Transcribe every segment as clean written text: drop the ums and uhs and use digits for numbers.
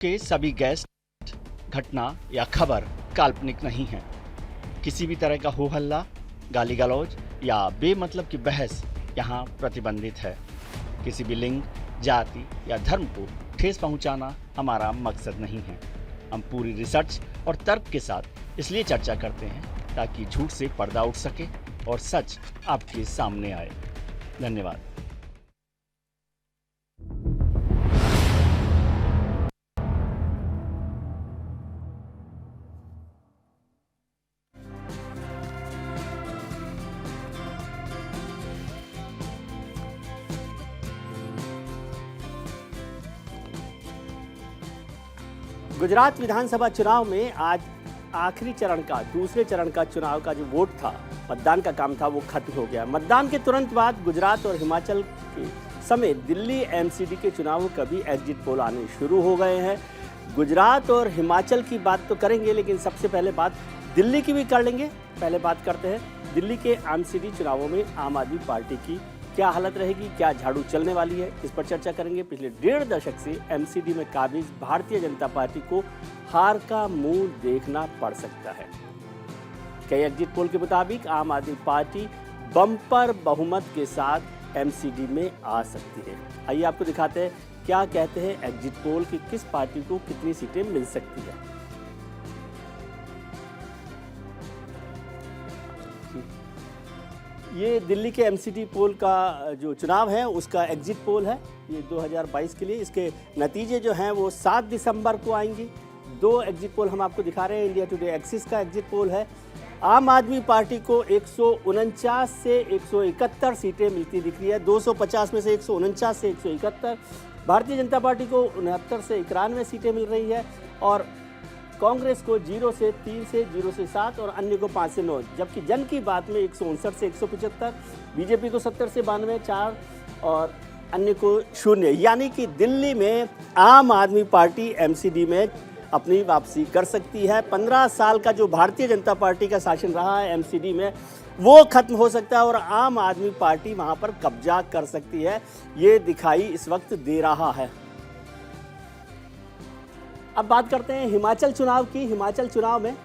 के सभी गेस्ट, घटना या खबर काल्पनिक नहीं है। किसी भी तरह का हो हल्ला, गाली गलौज या बेमतलब की बहस यहाँ प्रतिबंधित है। किसी भी लिंग, जाति या धर्म को ठेस पहुँचाना हमारा मकसद नहीं है। हम पूरी रिसर्च और तर्क के साथ इसलिए चर्चा करते हैं ताकि झूठ से पर्दा उठ सके और सच आपके सामने आए। धन्यवाद। गुजरात विधानसभा चुनाव में आज आखिरी चरण का, दूसरे चरण का चुनाव का जो वोट था, मतदान का काम था, वो खत्म हो गया। मतदान के तुरंत बाद गुजरात और हिमाचल के समेत दिल्ली एमसीडी के चुनावों का भी एग्जिट पोल आने शुरू हो गए हैं। गुजरात और हिमाचल की बात तो करेंगे, लेकिन सबसे पहले बात दिल्ली की भी कर लेंगे। पहले बात करते हैं दिल्ली के एमसीडी चुनावों में आम आदमी पार्टी की क्या हालत रहेगी, क्या झाड़ू चलने वाली है, इस पर चर्चा करेंगे। पिछले 1.5 दशक से एमसीडी में काबिज भारतीय जनता पार्टी को हार का मुंह देखना पड़ सकता है। कई एग्जिट पोल के मुताबिक आम आदमी पार्टी बम्पर बहुमत के साथ एमसीडी में आ सकती है। आइए आपको दिखाते हैं क्या कहते हैं एग्जिट पोल कि किस पार्टी को कितनी सीटें मिल सकती है। ये दिल्ली के एमसीडी पोल का जो चुनाव है उसका एग्जिट पोल है, ये 2022 के लिए। इसके नतीजे जो हैं वो 7 दिसंबर को आएंगे। 2 एग्जिट पोल हम आपको दिखा रहे हैं। इंडिया टुडे एक्सिस का एग्जिट पोल है। आम आदमी पार्टी को 149 से 171 सीटें मिलती दिख रही है। 250 में से 149 से 171। भारतीय जनता पार्टी को 69 से 91 सीटें मिल रही है और कांग्रेस को 0 से 3 से 0 से 7 और अन्य को 5 से 9। जबकि जन की बात में 159 से 175, बीजेपी को 70 से 92, 4 और अन्य को 0। यानी कि दिल्ली में आम आदमी पार्टी एमसीडी में अपनी वापसी कर सकती है। 15 साल का जो भारतीय जनता पार्टी का शासन रहा है एमसीडी में, वो खत्म हो सकता है और आम आदमी पार्टी वहां पर कब्जा कर सकती है। ये दिखाई इस वक्त दे रहा है। अब बात करते हैं हिमाचल चुनाव की। हिमाचल चुनाव में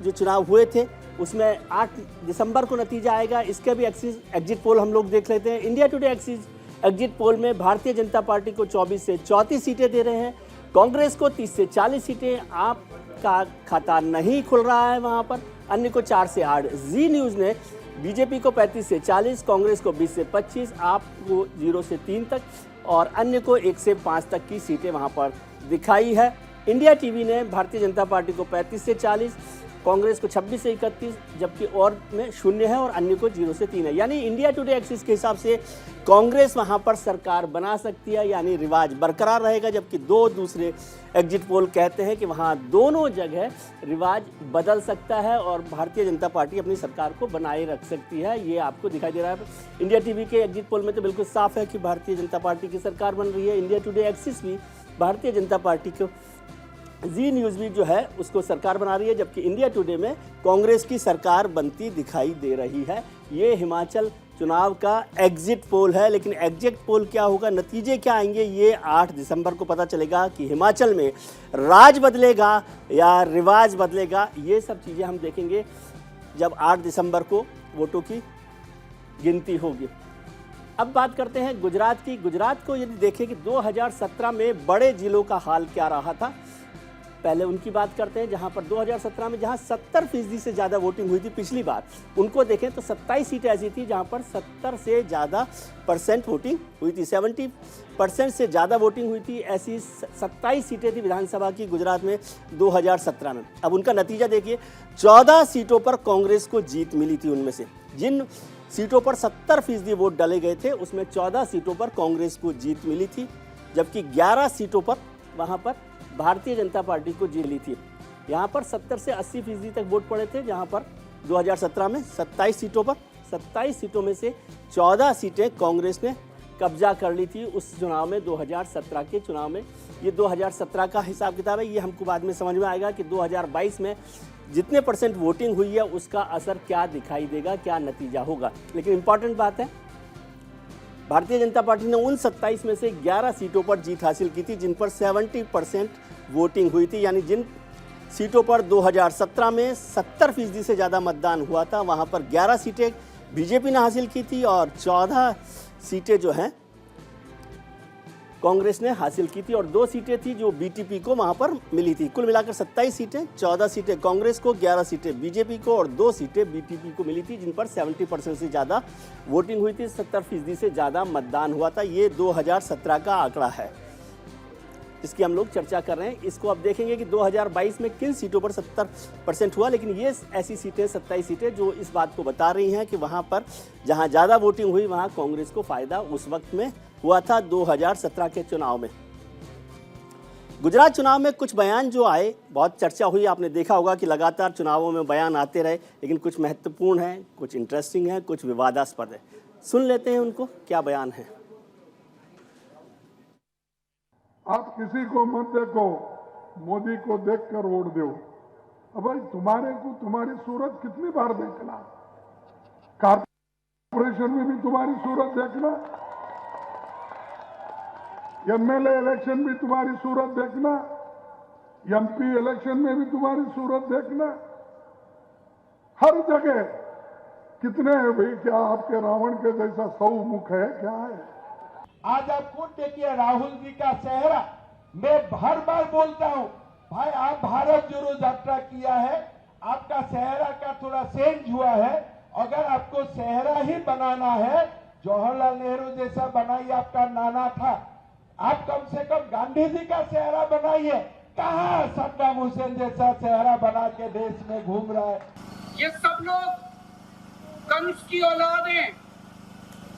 जो चुनाव हुए थे उसमें 8 दिसंबर को नतीजा आएगा। इसके भी एग्जिट पोल हम लोग देख लेते हैं। India today axis exit poll में भारतीय जनता पार्टी को 24 से 34 सीटें दे रहे हैं, कांग्रेस को 30 से 40 सीटें। आपका खाता नहीं खुल रहा है वहां पर, अन्य को 4 से 8। जी न्यूज़ ने बीजेपी को 35 से 40, कांग्रेस को 20 से 25, आपको 0 से 3 तक और अन्य को 1 से 5 तक की सीटें वहां पर दिखाई है। इंडिया टीवी ने भारतीय जनता पार्टी को 35 से 40, कांग्रेस को 26 से 31, जबकि और में 0 है और अन्य को 0 से 3 है। यानी इंडिया टुडे एक्सिस के हिसाब से कांग्रेस वहां पर सरकार बना सकती है, यानी रिवाज बरकरार रहेगा। जबकि 2 दूसरे एग्जिट पोल कहते हैं कि वहां दोनों जगह रिवाज बदल सकता है और भारतीय जनता पार्टी अपनी सरकार को बनाए रख सकती है। ये आपको दिखाई दे रहा है। इंडिया टीवी के एग्जिट पोल में तो बिल्कुल साफ है कि भारतीय जनता पार्टी की सरकार बन रही है। इंडिया टुडे एक्सिस भी भारतीय जनता पार्टी को, जी न्यूज़ भी जो है उसको सरकार बना रही है, जबकि इंडिया टुडे में कांग्रेस की सरकार बनती दिखाई दे रही है। ये हिमाचल चुनाव का एग्जिट पोल है। लेकिन एग्जिट पोल क्या होगा, नतीजे क्या आएंगे, ये 8 दिसंबर को पता चलेगा कि हिमाचल में राज बदलेगा या रिवाज बदलेगा। ये सब चीज़ें हम देखेंगे जब 8 दिसंबर को वोटों की गिनती होगी। अब बात करते हैं गुजरात की। गुजरात को यदि देखें कि 2017 में बड़े जिलों का हाल क्या रहा था, पहले उनकी बात करते हैं। जहां पर 2017 में जहां 70% से ज़्यादा वोटिंग हुई थी पिछली बार, उनको देखें तो 27 सीटें ऐसी थी जहां पर 70 से ज़्यादा % वोटिंग हुई थी। 70% से ज़्यादा वोटिंग हुई थी। ऐसी 27 सीटें थी विधानसभा की गुजरात में 2017 में। अब उनका नतीजा देखिए, 14 सीटों पर कांग्रेस को जीत मिली थी। उनमें से जिन सीटों पर 70% वोट डाले गए थे उसमें 14 सीटों पर कांग्रेस को जीत मिली थी, जबकि 11 सीटों पर वहां पर भारतीय जनता पार्टी को जीत ली थी। यहाँ पर 70 से 80% तक वोट पड़े थे, जहाँ पर 2017 में 27 सीटों पर 27 सीटों में से 14 सीटें कांग्रेस ने कब्जा कर ली थी उस चुनाव में, 2017 के चुनाव में। ये 2017 का हिसाब किताब है, ये हमको बाद में समझ में आएगा कि 2022 में जितने % वोटिंग हुई है उसका असर क्या दिखाई देगा, क्या नतीजा होगा। लेकिन इंपॉर्टेंट बात है, भारतीय जनता पार्टी ने उन 27 में से 11 सीटों पर जीत हासिल की थी जिन पर 70% वोटिंग हुई थी, यानी जिन सीटों पर 2017 में 70% से ज़्यादा मतदान हुआ था, वहाँ पर 11 सीटें बीजेपी ने हासिल की थी और 14 सीटें जो हैं कांग्रेस ने हासिल की थी और 2 सीटें थी जो बीटीपी को वहाँ पर मिली थी। कुल मिलाकर 27 सीटें, 14 सीटें कांग्रेस को, 11 सीटें बीजेपी को और 2 सीटें बीटीपी को मिली थी, जिन पर 70% से ज़्यादा वोटिंग हुई थी, 70% से ज़्यादा मतदान हुआ था। ये 2017 का आंकड़ा है इसकी हम लोग चर्चा कर रहे हैं। इसको अब देखेंगे कि 2022 में किन सीटों पर 70% हुआ, लेकिन ये ऐसी सीटें 27 सीटें जो इस बात को बता रही हैं कि वहाँ पर जहाँ ज़्यादा वोटिंग हुई वहाँ कांग्रेस को फ़ायदा उस वक्त में हुआ था 2017 के चुनाव में। गुजरात चुनाव में कुछ बयान जो आए, बहुत चर्चा हुई, आपने देखा होगा कि लगातार चुनावों में बयान आते रहे, लेकिन कुछ महत्वपूर्ण हैं, कुछ इंटरेस्टिंग हैं, कुछ विवादास्पद है। सुन लेते हैं उनको, क्या बयान है। आप किसी को मत देखो, मोदी को देखकर वोट दो। अब भाई तुम्हारे को तुम्हारी सूरत कितनी बार देखना, कॉर्पोरेशन में भी तुम्हारी सूरत देखना, एमएलए इलेक्शन भी तुम्हारी सूरत देखना, एमपी इलेक्शन में भी तुम्हारी सूरत देखना, हर जगह कितने हैं भाई? क्या आपके रावण के जैसा 100 मुख है क्या है? आज आप खुद देखिए राहुल जी का चेहरा, मैं हर बार बोलता हूं भाई आप भारत जोड़ो यात्रा किया है, आपका चेहरा का थोड़ा चेंज हुआ है। अगर आपको चेहरा ही बनाना है, जवाहरलाल नेहरू जैसा बनाइए, आपका नाना था, आप कम से कम गांधी जी का चेहरा बनाइए। कहां सद्दाम हुसैन जैसा चेहरा बना के देश में घूम रहा है। ये सब लोग कंस की औलाद हैं,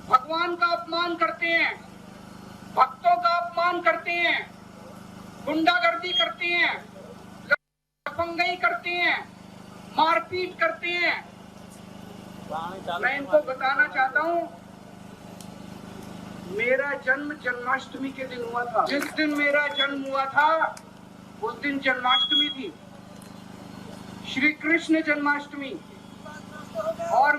भगवान का अपमान करते हैं, भक्तों का अपमान करते हैं, गुंडागर्दी करते हैं, लफंगई करते हैं, मारपीट करते हैं। मैं इनको बताना चाहता हूं, मेरा जन्म जन्माष्टमी के दिन हुआ था। जिस दिन मेरा जन्म हुआ था उस दिन जन्माष्टमी थी, श्री कृष्ण जन्माष्टमी। और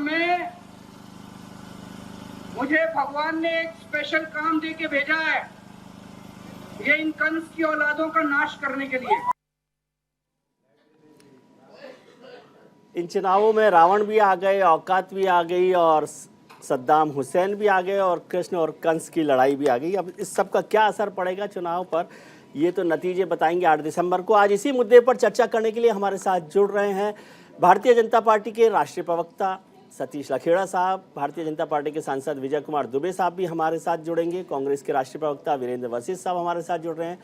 मुझे भगवान ने एक स्पेशल काम दे के भेजा है, ये इन कंस की औलादों का नाश करने के लिए। इन चुनावों में रावण भी आ गए, औकात भी आ गई और सद्दाम हुसैन भी आ गए और कृष्ण और कंस की लड़ाई भी आ गई। अब इस सब का क्या असर पड़ेगा चुनाव पर, ये तो नतीजे बताएंगे 8 दिसंबर को। आज इसी मुद्दे पर चर्चा करने के लिए हमारे साथ जुड़ रहे हैं भारतीय जनता पार्टी के राष्ट्रीय प्रवक्ता सतीश लखेड़ा साहब, भारतीय जनता पार्टी के सांसद विजय कुमार दुबे साहब भी हमारे साथ जुड़ेंगे, कांग्रेस के राष्ट्रीय प्रवक्ता वीरेंद्र वशिष्ठ साहब हमारे साथ जुड़ रहे हैं,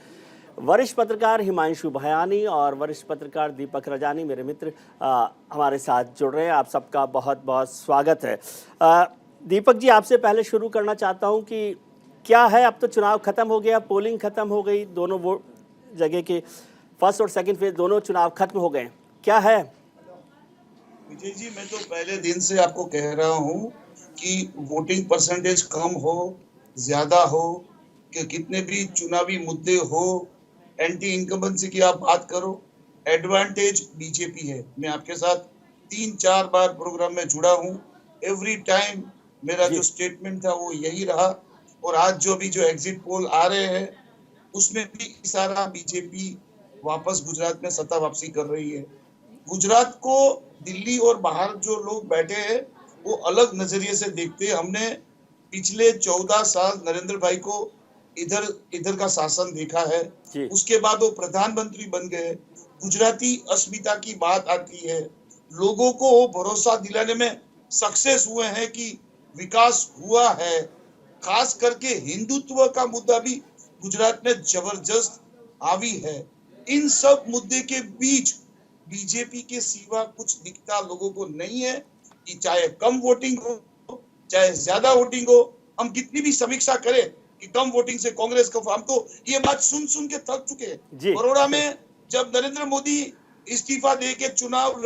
वरिष्ठ पत्रकार हिमांशु भयानी और वरिष्ठ पत्रकार दीपक रजानी मेरे मित्र हमारे साथ जुड़ रहे हैं। आप सबका बहुत बहुत स्वागत है। दीपक जी, आपसे पहले शुरू करना चाहता हूं कि क्या है, अब तो चुनाव खत्म हो गया, पोलिंग खत्म हो गई, दोनों वो जगह के फर्स्ट और सेकंड फेज दोनों चुनाव खत्म हो गए, क्या है? विजय जी, मैं तो पहले दिन से आपको कह रहा हूं कि वोटिंग परसेंटेज कम हो ज्यादा हो, कि कितने भी चुनावी मुद्दे हो, एंटी इनकम्बेंसी की आप बात करो, एडवांटेज बीजेपी है। मैं आपके साथ 3-4 बार प्रोग्राम में जुड़ा हूं, एवरी टाइम मेरा जो स्टेटमेंट था वो यही रहा। और आज जो एग्जिट पोल आ रहे हैं उसमें भी सारा बीजेपी वापस गुजरात में सत्ता वापसी कर रही है। गुजरात को दिल्ली और बाहर जो लोग बैठे हैं वो अलग नजरिए से देखते हैं। हमने पिछले 14 साल नरेंद्र भाई को इधर का शासन देखा है, उसके बाद वो प्रधानमंत्री बन गए। गुजराती अस्मिता की बात आती है, लोगों को भरोसा दिलाने में सक्सेस हुए हैं कि विकास हुआ है। खास करके हिंदुत्व का मुद्दा भी गुजरात में जबरदस्त हावी है। इन सब मुद्दे के बीच बीजेपी के सिवा कुछ दिखता लोगों को नहीं है कि चाहे कम वोटिंग हो चाहे ज्यादा वोटिंग हो, हम कितनी भी समीक्षा करें कि कम वोटिंग से कांग्रेस को, हम तो ये बात सुन के थक चुके हैं। बड़ौदा में जब नरेंद्र मोदी इस्तीफा दे के चुनाव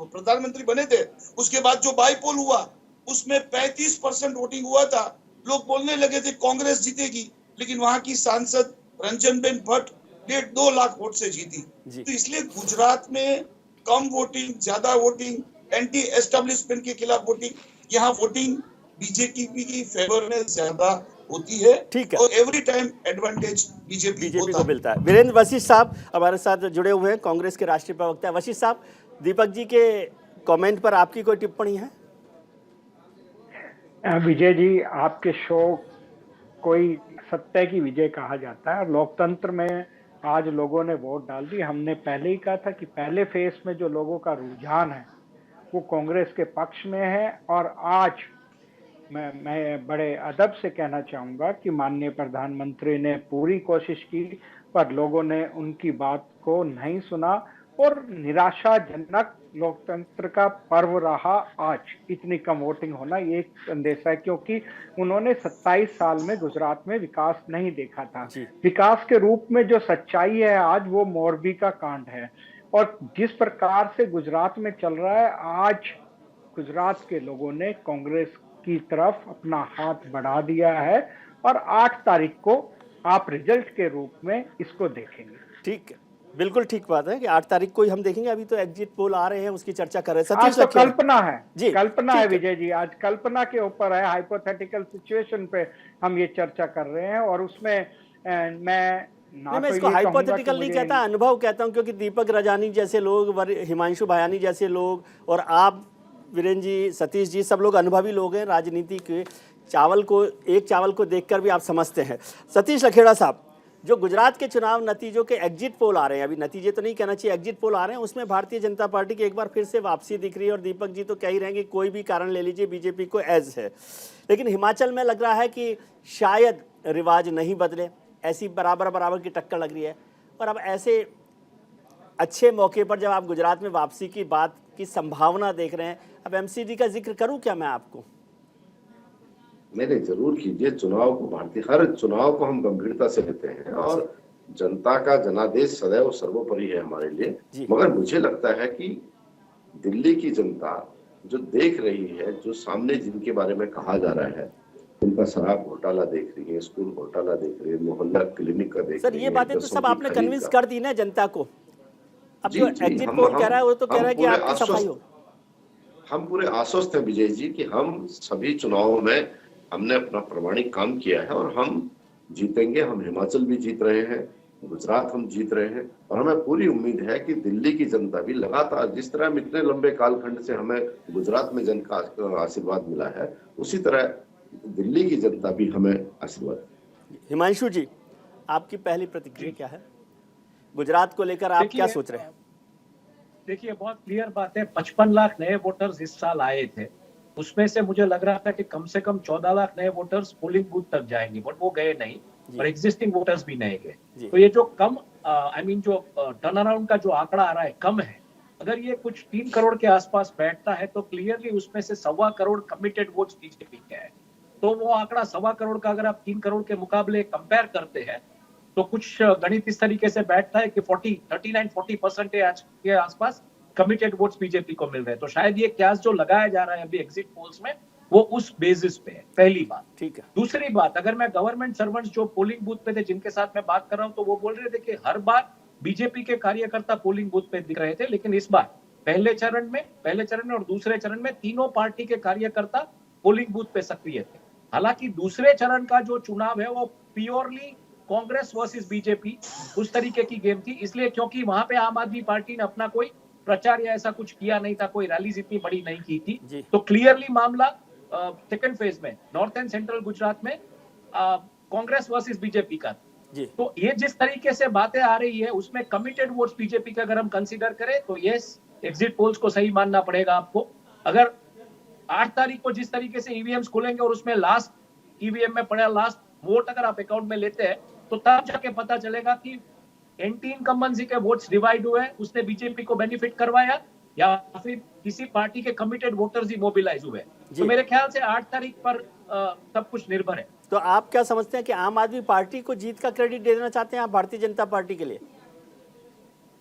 प्रधानमंत्री बने थे, उसके बाद जो बाईपोल हुआ उसमें 35% वोटिंग हुआ था। लोग बोलने लगे थे कांग्रेस जीतेगी, लेकिन वहां की सांसद रंजनबेन भट्ट 1.5-2 लाख वोट से जीती। तो इसलिए गुजरात में कम वोटिंग, ज्यादा वोटिंग, एंटी एस्टेब्लिशमेंट के खिलाफ वोटिंग, यहाँ वोटिंग बीजेपी की फेवर में ज्यादा होती है, ठीक है। और एवरी टाइम एडवांटेज बीजेपी को मिलता है। वीरेंद्र वशिष्ठ साहब हमारे साथ जुड़े हुए हैं, कांग्रेस के राष्ट्रीय प्रवक्ता है। वशिष्ठ साहब, दीपक जी के कमेंट पर आपकी कोई टिप्पणी है? विजय जी, आपके शो कोई सत्य की विजय कहा जाता है और लोकतंत्र में आज लोगों ने वोट डाल दी। हमने पहले ही कहा था कि पहले फेज में जो लोगों का रुझान है वो कांग्रेस के पक्ष में है, और आज मैं बड़े अदब से कहना चाहूंगा कि माननीय प्रधानमंत्री ने पूरी कोशिश की, पर लोगों ने उनकी बात को नहीं सुना, और निराशाजनक लोकतंत्र का पर्व रहा आज इतनी कम वोटिंग होना। ये एक संदेश है, क्योंकि उन्होंने 27 साल में गुजरात में विकास नहीं देखा था। विकास के रूप में जो सच्चाई है आज, वो मोरबी का कांड है, और जिस प्रकार से गुजरात में चल रहा है आज, गुजरात के लोगों ने कांग्रेस की तरफ अपना हाथ बढ़ा दिया है, और 8 तारीख को आप रिजल्ट के रूप में इसको देखेंगे। ठीक है, बिल्कुल ठीक बात है कि 8 तारीख को ही हम देखेंगे। अभी तो एग्जिट पोल आ रहे हैं, उसकी चर्चा कर रहे हैं। आज तो कल्पना है जी, कल्पना है विजय जी, आज कल्पना के ऊपर है, हाइपोथेटिकल सिचुएशन पे हम ये चर्चा कर रहे हैं, और उसमें मैं इसको हाइपोथेटिकल नहीं कहता, अनुभव कहता हूं, क्योंकि दीपक रजानी जैसे लोग, हिमांशु भायानी जैसे लोग, और आप वीरेंद्र जी, सतीश जी, सब लोग अनुभवी लोग हैं राजनीति के। चावल को देखकर भी आप समझते हैं। सतीश लखेड़ा साहब, जो गुजरात के चुनाव नतीजों के एग्जिट पोल आ रहे हैं, अभी नतीजे तो नहीं कहना चाहिए, एग्जिट पोल आ रहे हैं, उसमें भारतीय जनता पार्टी की एक बार फिर से वापसी दिख रही है, और दीपक जी तो कह ही रहे हैं कि कोई भी कारण ले लीजिए, बीजेपी को एज है। लेकिन हिमाचल में लग रहा है कि शायद रिवाज नहीं बदले, ऐसी बराबर की टक्कर लग रही है। और अब ऐसे अच्छे मौके पर जब आप गुजरात में वापसी की बात की संभावना देख रहे हैं, अब एमसीडी का जिक्र करूं क्या मैं आपको? नहीं, जरूर कीजिए। चुनाव को हर चुनाव को हम गंभीरता से लेते हैं, और जनता का जनादेश सदैव सर्वोपरि है हमारे लिए। मगर मुझे लगता है कि दिल्ली की जनता जो देख रही है, जो सामने जिनके बारे में कहा जा रहा है, उनका शराब घोटाला देख रही है, स्कूल घोटाला देख रही है, मोहल्ला क्लिनिक का देख रही है। सर, ये बातें तो सब आपने कन्विंस कर दी ना जनता को। अब जो एग्जिट पोल कह रहा है वो तो कह रहा है कि आपकी सफाई हो। हम पूरे आश्वस्त हैं विजय जी कि हम सभी चुनावों में हमने अपना प्रामाणिक काम किया है, और हम जीतेंगे। हम हिमाचल भी जीत रहे हैं, गुजरात हम जीत रहे हैं, और हमें पूरी उम्मीद है कि दिल्ली की जनता भी लगातार, जिस तरह इतने लंबे कालखंड से हमें गुजरात में जन का आशीर्वाद मिला है, उसी तरह दिल्ली की जनता भी हमें आशीर्वाद। हिमांशु जी, आपकी पहली प्रतिक्रिया क्या है गुजरात को लेकर? आप क्या सोच रहे हैं? देखिए, बहुत क्लियर बात है, 55 लाख नए वोटर्स इस साल आए थे। उसमें से मुझे लग रहा था कि कम से कम 14 लाख नए वोटर्स पोलिंग बूथ तक जाएंगे, बट वो गए नहीं, और एग्जिस्टिंग वोटर्स भी नहीं गए। तो ये जो कम जो टर्न अराउंड का जो आंकड़ा आ रहा है, कम है। अगर ये कुछ 3 करोड़ के आसपास बैठता है तो क्लियरली उसमें से 1.25 करोड़ कमिटेड वोट्स बीजेपी के हैं। तो वो आंकड़ा 1.25 करोड़ का अगर आप 3 करोड़ के मुकाबले कंपेयर करते हैं, तो कुछ गणित इस तरीके से बैठता है कि 39-40% के आसपास कमिटेड वोट्स बीजेपी को मिल रहे हैं। तो शायद ये क्यास जो लगाया जा रहा है अभी एग्जिट पोल्स में, वो उस बेसिस पे है। पहली बात। ठीक है। दूसरी बात, अगर मैं गवर्नमेंट सर्वेंट्स जो पोलिंग बूथ पे थे, जिनके साथ मैं बात कर रहा हूं, तो वो बोल रहे थे कि हर बार बीजेपी के कार्यकर्ता पोलिंग बूथ पे दिख रहे थे, लेकिन इस बार पहले चरण में और दूसरे चरण में तीनों पार्टी के कार्यकर्ता पोलिंग बूथ पे सक्रिय थे। हालांकि दूसरे चरण का जो चुनाव है वो प्योरली कांग्रेस वर्सेस बीजेपी उस तरीके की गेम थी, इसलिए क्योंकि वहां पे आम आदमी पार्टी ने अपना कोई प्रचार या ऐसा कुछ किया नहीं था, कोई रैलीज इतनी बड़ी नहीं की थी। तो क्लियरली मामला सेकंड फेज में नॉर्थ एंड सेंट्रल गुजरात में कांग्रेस वर्सेस बीजेपी का। तो ये जिस तरीके से बातें आ रही है, उसमें कमिटेड वोट्स बीजेपी के अगर हम कंसीडर करें तो यस, एग्जिट पोल्स को सही मानना पड़ेगा आपको। अगर 8 तारीख को जिस तरीके से ईवीएम्स खुलेंगे और उसमें लास्ट ईवीएम में पड़ा लास्ट वोट अगर आप अकाउंट में लेते हैं, तो तब जाके पता चलेगा कि एंटी इनकम्बेंसी के वोट्स डिवाइड हुए, उसने बीजेपी को बेनिफिट करवाया, या फिर किसी पार्टी के कमिटेड वोटर्स ही मोबिलाइज हुए। तो मेरे ख्याल से 8 तारीख पर सब कुछ निर्भर है। तो आप क्या समझते हैं कि आम आदमी पार्टी को जीत का क्रेडिट देना चाहते हैं आप भारतीय जनता पार्टी के लिए?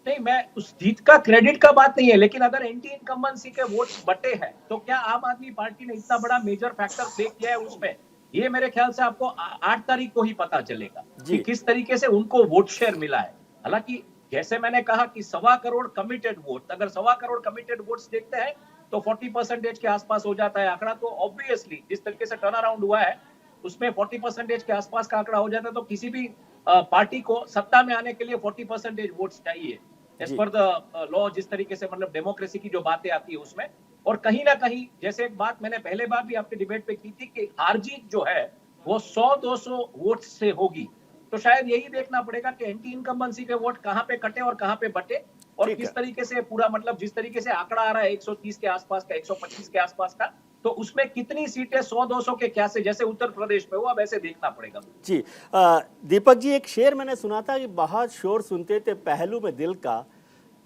नहीं, मैं उस जीत का क्रेडिट का बात नहीं है, लेकिन अगर एंटी इनकम्बेंसी के वोट्स बटे हैं, तो क्या आम आदमी पार्टी ने इतना बड़ा मेजर फैक्टर प्ले किया है उसमें? ये मेरे ख्याल से आपको 8 तारीख को ही पता चलेगा कि किस तरीके से उनको वोट शेयर मिला है। हालांकि जैसे मैंने कहा कि 1.25 करोड़ कमिटेड वोट, अगर 1.25 करोड़ कमिटेड वोट्स देखते हैं तो 40% के आसपास हो जाता है आंकड़ा। तो ऑब्वियसली जिस तरीके से टर्न अराउंड हुआ है, उसमें 40% के आसपास का आंकड़ा हो जाता है, तो किसी भी पार्टी को सत्ता में आने के लिए 40% वोट्स चाहिए एज पर द लॉ, जिस तरीके से मतलब डेमोक्रेसी की जो बातें आती है उसमें। और कहीं ना कहीं, जैसे एक बात मैंने पहले बार भी आपके डिबेट पे की थी कि हार जीत जो है वो 100-200 वोट से होगी, तो शायद यही देखना पड़ेगा कि एंटी इनकम्बेंसी के वोट कहां पे कटे और कहां पे बटे, और ठीक किस है। तरीके से पूरा मतलब जिस तरीके से आंकड़ा आ रहा है 130 के आसपास का, 125 के आसपास का, तो उसमें कितनी सीटें 100-200 के क्या से, जैसे उत्तर प्रदेश में हुआ वैसे देखना पड़ेगा। जी दीपक जी, एक शेर मैंने सुना था कि बहुत शोर सुनते थे पहलू में दिल का,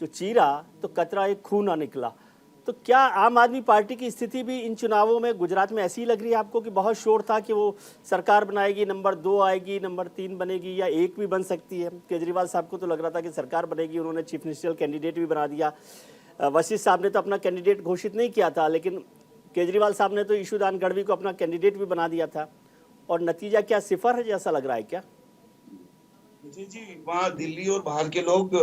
जो चीरा तो कतरा एक खून ना निकला। तो क्या आम आदमी पार्टी की स्थिति भी इन चुनावों में गुजरात में ऐसी ही लग रही है आपको कि बहुत शोर था कि वो सरकार बनाएगी, नंबर 2 आएगी, नंबर 3 बनेगी या 1 भी बन सकती है? केजरीवाल साहब को तो लग रहा था कि सरकार बनेगी, उन्होंने चीफ मिनिस्टर कैंडिडेट भी बना दिया। वशिष्ठ साहब ने तो अपना कैंडिडेट घोषित नहीं किया था, लेकिन केजरीवाल साहब ने तो ईशुदान गढ़वी को अपना कैंडिडेट भी बना दिया था। और नतीजा क्या सिफर है जैसा लग रहा है क्या? जी, वहाँ दिल्ली और बाहर के लोग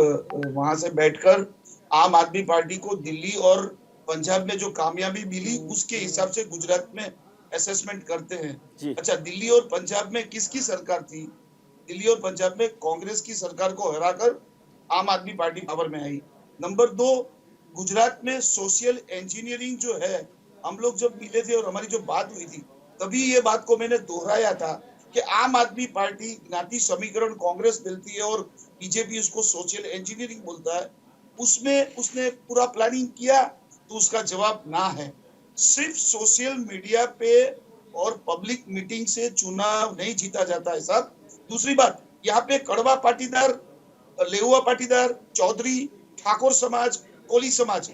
वहां से बैठकर आम आदमी पार्टी को दिल्ली और पंजाब में जो कामयाबी मिली उसके हिसाब से गुजरात में असेसमेंट करते हैं। अच्छा, दिल्ली और पंजाब में किसकी सरकार थी? दिल्ली और पंजाब में कांग्रेस की सरकार को हराकर आम आदमी पार्टी पावर में आई। नंबर 2, गुजरात में सोशल इंजीनियरिंग जो है, हम लोग जब मिले थे और हमारी जो बात हुई थी, तभी ये बात को मैंने दोहराया था कि आम आदमी पार्टी ज्ञाति समीकरण कांग्रेस मिलती है और बीजेपी उसको सोशल इंजीनियरिंग बोलता है, उसमें उसने पूरा प्लानिंग किया, तो उसका जवाब ना है। सिर्फ सोशल मीडिया पे और पब्लिक मीटिंग से चुनाव नहीं जीता जाता है साहब। दूसरी बात, यहाँ पे कड़वा पाटीदार, लेहुआ पाटीदार, चौधरी, ठाकुर समाज, कोली समाज,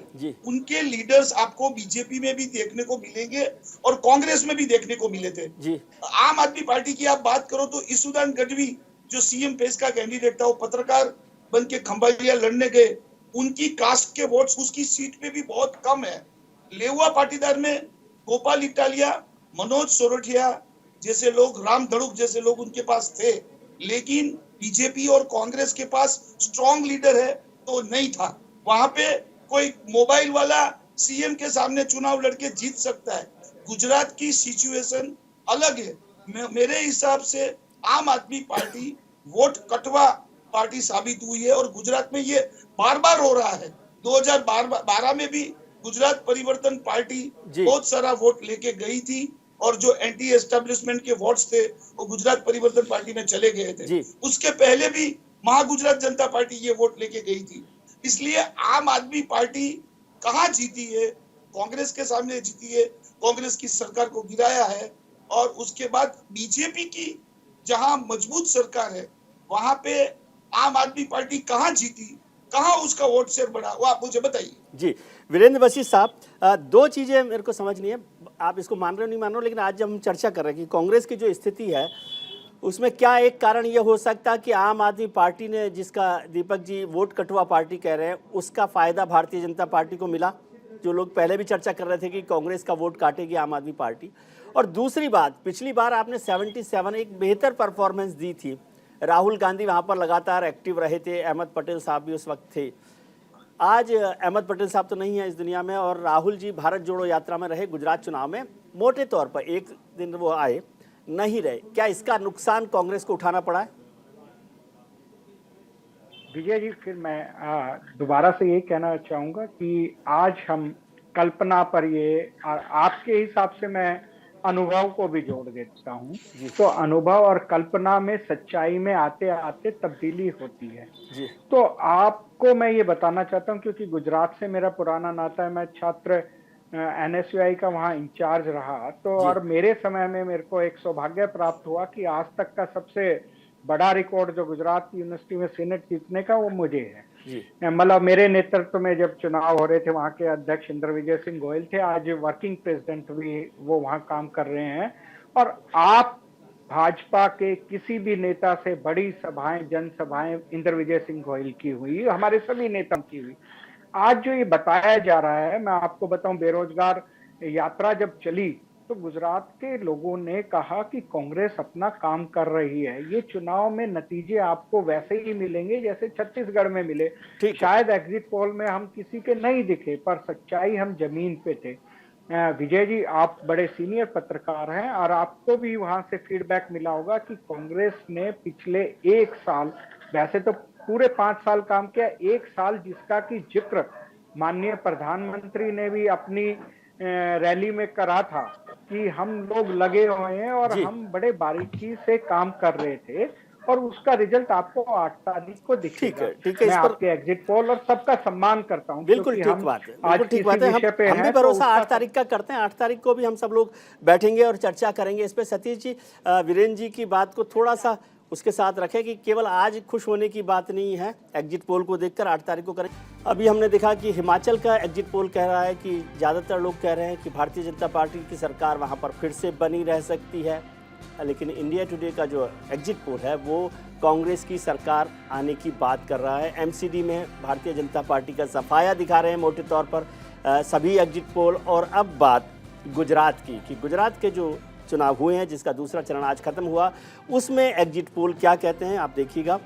उनके लीडर्स आपको बीजेपी में भी देखने को मिलेंगे और कांग्रेस में भी देखने को मिले थे। आम आदमी पार्टी की आप बात करो तो ईशुदान गढ़वी जो सीएम पेस का कैंडिडेट था, वो पत्रकार बन के खंभालिया लड़ने गए, उनकी कास्ट के वोट्स उसकी सीट पे भी बहुत कम है। लेहुआ पाटीदार में गोपाल इटालिया, मनोज सोरठिया जैसे लोग, राम धड़ुक जैसे लोग उनके पास थे, लेकिन बीजेपी और कांग्रेस के पास स्ट्रॉन्ग लीडर है तो नहीं था। वहां पे कोई मोबाइल वाला सीएम के सामने चुनाव लड़के जीत सकता है। गुजरात की सिचुएशन अलग है। मेरे हिसाब से आम आदमी पार्टी वोट कटवा पार्टी साबित हुई है और गुजरात में ये बार बार हो रहा है। 2012 में भी गुजरात परिवर्तन पार्टी बहुत सारा वोट लेके गई थी और जो एंटी एस्टेब्लिशमेंट के वोट्स थे वो गुजरात परिवर्तन पार्टी में चले गए थे। उसके पहले भी महागुजरात जनता पार्टी ये वोट लेके गई थी। इसलिए आम आदमी पार्टी कहाँ जीती है? कांग्रेस के सामने जीती है, कांग्रेस की सरकार को गिराया है। और उसके बाद बीजेपी की जहां मजबूत सरकार है वहां पे आम आदमी पार्टी कहाँ जीती, कहाँ उसका वोट शेयर बढ़ा, वो आप मुझे बताइए। जी वीरेंद्र वशिष्ठ साहब, 2 चीजें मेरे को समझ नहीं है, आप इसको मान रहे हो नहीं मान रहे हो, लेकिन आज जब हम चर्चा कर रहे हैं कि कांग्रेस की जो स्थिति है उसमें क्या एक कारण यह हो सकता है कि आम आदमी पार्टी ने, जिसका दीपक जी वोट कटवा पार्टी कह रहे हैं, उसका फायदा भारतीय जनता पार्टी को मिला, जो लोग पहले भी चर्चा कर रहे थे कि कांग्रेस का वोट काटेगी आम आदमी पार्टी। और दूसरी बात, पिछली बार आपने 77 एक बेहतर परफॉर्मेंस दी थी, राहुल गांधी वहाँ पर लगातार एक्टिव रहे थे, अहमद पटेल साहब भी उस वक्त थे। आज अहमद पटेल साहब तो नहीं है इस दुनिया में और राहुल जी भारत जोड़ो यात्रा में रहे, गुजरात चुनाव में मोटे तौर पर एक दिन वो आए, नहीं रहे। क्या इसका नुकसान कांग्रेस को उठाना पड़ा है? विजय जी, फिर मैं दोबारा से ये कहना चाहूँगा कि आज हम कल्पना पर ये, आपके हिसाब से मैं अनुभव को भी जोड़ देता हूँ, तो अनुभव और कल्पना में, सच्चाई में आते आते तब्दीली होती है। तो आपको मैं ये बताना चाहता हूँ, क्योंकि गुजरात से मेरा पुराना नाता है, मैं छात्र NSUI का वहाँ इंचार्ज रहा, तो और मेरे समय में मेरे को एक सौभाग्य प्राप्त हुआ कि आज तक का सबसे बड़ा रिकॉर्ड जो गुजरात यूनिवर्सिटी में सीनेट जीतने का, वो मुझे है। मतलब मेरे नेतृत्व में जब चुनाव हो रहे थे, वहाँ के अध्यक्ष इंद्र विजय सिंह गोयल थे, आज वर्किंग प्रेसिडेंट भी वो वहाँ काम कर रहे हैं। और आप भाजपा के किसी भी नेता से बड़ी सभाएं, जनसभाएं इंद्र विजय सिंह गोयल की हुई, हमारे सभी नेताओं की हुई। आज जो ये बताया जा रहा है, मैं आपको बताऊं, बेरोजगार यात्रा जब चली तो गुजरात के लोगों ने कहा कि कांग्रेस अपना काम कर रही है। ये चुनाव में नतीजे आपको वैसे ही मिलेंगे जैसे छत्तीसगढ़ में मिले। शायद एग्जिट पोल में हम किसी के नहीं दिखे, पर सच्चाई हम जमीन पे थे। विजय जी, आप बड़े सीनियर पत्रकार हैं और आपको भी वहां से फीडबैक मिला होगा कि कांग्रेस ने पिछले 1 साल, वैसे तो पूरे 5 साल काम किया, 1 साल जिसका कि जिक्र माननीय प्रधानमंत्री ने भी अपनी रैली में करा था कि हम लोग लगे हुए हैं और जी। हम बड़े बारीकी से काम कर रहे थे, और उसका रिजल्ट आपको 8 तारीख को दिखेगा। ठीक है, मैं इस पर आपके एग्जिट पोल और सबका सम्मान करता हूं, बिल्कुल क्योंकि ठीक हम बात है, आज बिल्कुल ठीक किसी बात है। विषय पे हम भी हैं तो भरोसा उसका 8 तारीख का करते हैं। 8 तारीख को भी हम सब लोग बैठेंगे और चर्चा करेंगे इस पे। सतीश जी, वीरेंद्र जी की बात को थोड़ा सा उसके साथ रखें कि केवल आज खुश होने की बात नहीं है, एग्जिट पोल को देखकर 8 तारीख को करें। अभी हमने देखा कि हिमाचल का एग्जिट पोल कह रहा है कि ज़्यादातर लोग कह रहे हैं कि भारतीय जनता पार्टी की सरकार वहाँ पर फिर से बनी रह सकती है, लेकिन इंडिया टुडे का जो एग्जिट पोल है वो कांग्रेस की सरकार आने की बात कर रहा है। एमसीडी में भारतीय जनता पार्टी का सफाया दिखा रहे हैं मोटे तौर पर सभी एग्जिट पोल। और अब बात गुजरात की, कि गुजरात के जो चुनाव हुए हैं जिसका दूसरा चरण आज खत्म हुआ, उसमें एग्जिट पोल क्या कहते हैं आप देखिएगा।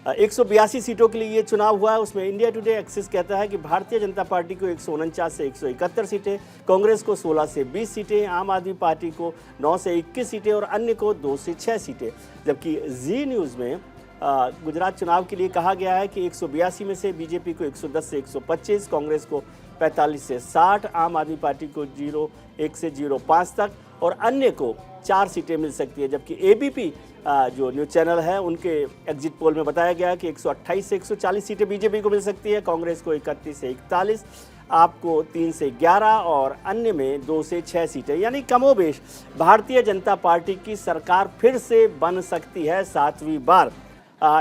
182 सीटों के लिए ये चुनाव हुआ है। उसमें इंडिया टुडे एक्सिस कहता है कि भारतीय जनता पार्टी को 149 से 171 सीटें, कांग्रेस को 16 से 20 सीटें, आम आदमी पार्टी को 9 से 21 सीटें और अन्य को 2 से 6 सीटें। जबकि जी न्यूज़ में गुजरात चुनाव के लिए कहा गया है कि 182 में से बीजेपी को 110 से 125, कांग्रेस को 45 से 60, आम आदमी पार्टी को 01 से 05 तक और अन्य को 4 सीटें मिल सकती है। जबकि एबीपी जो न्यूज़ चैनल है उनके एग्जिट पोल में बताया गया है कि 128 से 140 सीटें बीजेपी को मिल सकती है, कांग्रेस को 31 से 41, आपको 3 से 11 और अन्य में 2 से 6 सीटें। यानी कमोबेश भारतीय जनता पार्टी की सरकार फिर से बन सकती है 7वीं बार।